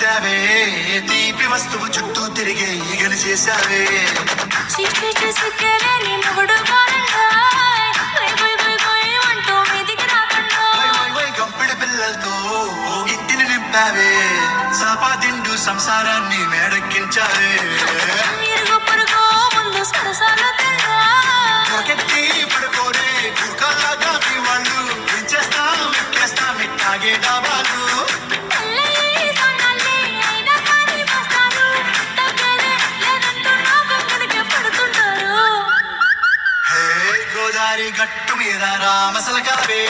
చుట్టావే తీపి వస్తువు చుట్టూ తిరిగే ఈగలు చేశావే గంపిడి పిల్లలతో ఇంటిని నింపావే సాపాదిండు సంసారాన్ని మేడెక్కించావే పడుకోరే కుక్కలాగా మీ వాళ్ళు పెంచేస్తాం ఎక్కేస్తాం ఇట్టాగే డాబాలు గోదారి గట్టు మీద రామసలకావే